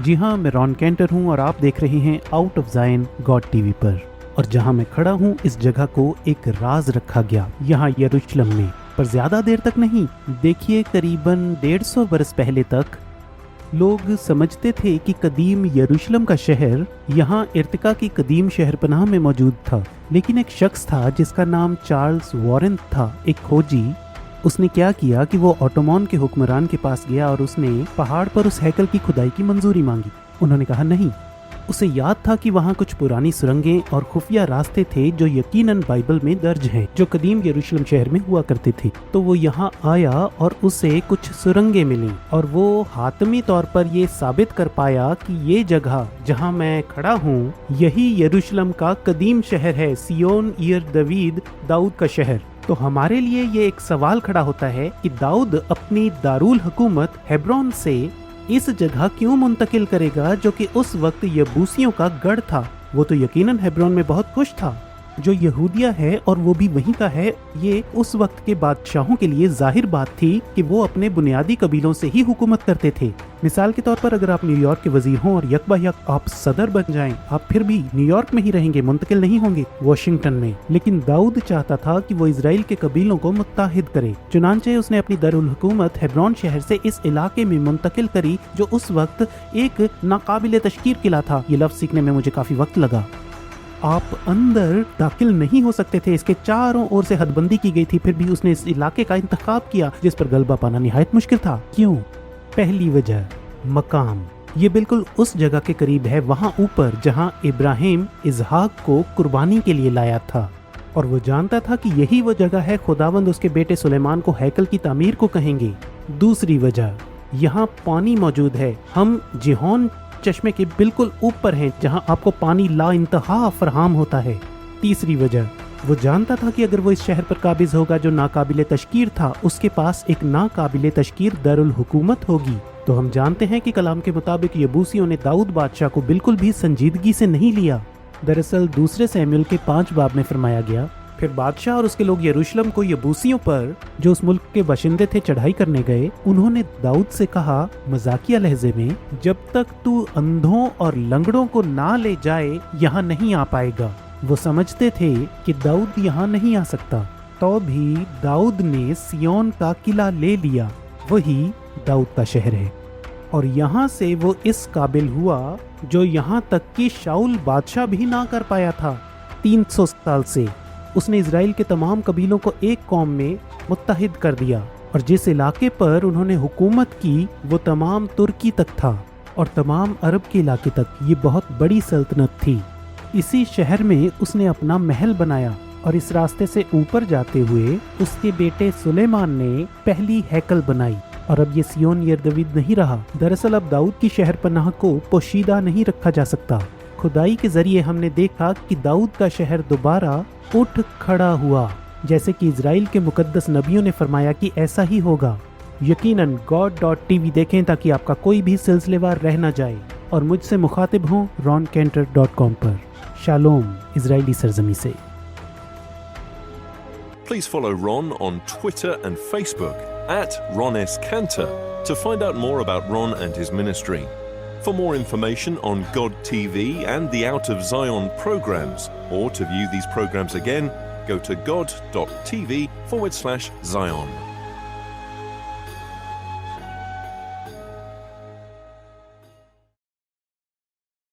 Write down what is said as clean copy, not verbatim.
جی ہاں، میں رون کینٹر ہوں اور آپ دیکھ رہے ہیں out of Zion God T V پر۔ اور جہاں میں کھڑا ہوں اس جگہ کو ایک راز رکھا گیا یہاں یروشلم میں، پر زیادہ دیر تک نہیں۔ دیکھیے قریباً 150 برس پہلے تک لوگ سمجھتے تھے کہ قدیم یروشلم کا شہر یہاں ارتقا کی قدیم شہر پناہ میں موجود تھا، لیکن ایک شخص تھا جس کا نام چارلز وارن تھا، ایک کھوجی۔ اس نے کیا کیا کہ وہ اوٹومان کے حکمران کے پاس گیا اور اس نے پہاڑ پر اس ہیکل کی کھدائی کی منظوری مانگی۔ انہوں نے کہا نہیں۔ اسے یاد تھا کہ وہاں کچھ پرانی سرنگیں اور خفیہ راستے تھے جو یقیناً بائبل میں درج ہیں، جو قدیم یروشلم شہر میں ہوا کرتے تھے۔ تو وہ یہاں آیا اور اسے کچھ سرنگیں ملیں اور وہ حاتمی طور پر یہ ثابت کر پایا کہ یہ جگہ جہاں میں کھڑا ہوں یہی یروشلم کا قدیم شہر ہے، سیون ایر دوید، داؤد کا شہر۔ تو ہمارے لیے یہ ایک سوال کھڑا ہوتا ہے کہ داؤد اپنی دارالحکومت ہیبرون سے اس جگہ کیوں منتقل کرے گا جو کہ اس وقت یبوسیوں کا گڑھ تھا؟ وہ تو یقیناً ہیبرون میں بہت خوش تھا جو یہودیہ ہے اور وہ بھی وہیں کا ہے۔ یہ اس وقت کے بادشاہوں کے لیے ظاہر بات تھی کہ وہ اپنے بنیادی قبیلوں سے ہی حکومت کرتے تھے۔ مثال کے طور پر اگر آپ نیو یارک کے وزیر ہوں اور یک بہ یک آپ صدر بن جائیں، آپ پھر بھی نیو یارک میں ہی رہیں گے، منتقل نہیں ہوں گے واشنگٹن میں۔ لیکن داؤد چاہتا تھا کہ وہ اسرائیل کے قبیلوں کو متحد کرے، چنانچہ اس نے اپنی دارالحکومت ہیبرون شہر سے اس علاقے میں منتقل کری جو اس وقت ایک ناقابل تشکیل قلعہ تھا۔ یہ لفظ سیکھنے میں مجھے کافی وقت لگا۔ آپ اندر داخل نہیں ہو سکتے تھے، اس کے چاروں اور سے حد بندی کی گئی تھی، پھر بھی اس نے اس علاقے کا انتخاب کیا جس پر غلبہ پانا نہایت مشکل تھا۔ کیوں؟ پہلی وجہ مقام۔ یہ بالکل اس جگہ کے قریب ہے، وہاں اوپر جہاں ابراہیم اسحاق کو قربانی کے لیے لایا تھا، اور وہ جانتا تھا کہ یہی وہ جگہ ہے خداوند اس کے بیٹے سلیمان کو ہیکل کی تعمیر کو کہیں گے۔ دوسری وجہ، یہاں پانی موجود ہے، ہم جہون چشمے کے بالکل اوپر ہیں جہاں آپ کو پانی لا انتہا فراہم ہوتا ہے۔ تیسری وجہ، وہ جانتا تھا کہ اگر وہ اس شہر پر قابض ہوگا جو ناقابل تشکیر تھا، اس کے پاس ایک ناقابل تشکیر دارالحکومت ہوگی۔ تو ہم جانتے ہیں کہ کلام کے مطابق یبوسیوں نے داؤد بادشاہ کو بالکل بھی سنجیدگی سے نہیں لیا۔ دراصل دوسرے سیموئیل کے 5 باب میں فرمایا گیا، پھر بادشاہ اور اس کے لوگ یروشلم کو یبوسیوں پر جو اس ملک کے باشندے تھے چڑھائی کرنے گئے۔ انہوں نے داؤد سے کہا مزاقیہ لہجے میں، جب تک تو اندھوں اور لنگڑوں کو نہ لے جائے یہاں نہیں آ پائے گا۔ وہ سمجھتے تھے کہ داؤد یہاں نہیں آ سکتا، تو بھی داؤد نے سیون کا قلعہ لے لیا، وہی داؤد کا شہر ہے، اور یہاں سے وہ اس قابل ہوا جو یہاں تک کہ شاؤل بادشاہ بھی نہ کر پایا تھا۔ 300 سال سے اس نے اسرائیل کے تمام قبیلوں کو ایک قوم میں متحد کر دیا، اور جس علاقے پر انہوں نے حکومت کی وہ تمام ترکی تک تھا اور تمام عرب کے علاقے تک۔ یہ بہت بڑی سلطنت تھی۔ اسی شہر میں اس نے اپنا محل بنایا، اور اس راستے سے اوپر جاتے ہوئے اس کے بیٹے سلیمان نے پہلی ہیکل بنائی، اور اب یہ سیون یر دوید نہیں رہا۔ دراصل اب داؤد کی شہر پناہ کو پوشیدہ نہیں رکھا جا سکتا۔ کھدائی کے ذریعے ہم نے دیکھا کہ داؤد کا شہر دوبارہ اٹھ کھڑا ہوا، جیسے کہ اسرائیل کے مقدس نبیوں نے فرمایا کہ ایسا ہی ہوگا۔ یقیناً God.tv دیکھیں تاکہ آپ کا کوئی بھی سلسلے وار رہ نہ جائے، اور مجھ سے مخاطب ہوں roncantor.com پر۔ شالوم اسرائیلی سرزمین سے۔ Please follow Ron on Twitter and Facebook @RonSCantor to find out more about Ron and his ministry. For more information on God TV and the Out of Zion programs, or to view these programs again, go to god.tv/Zion.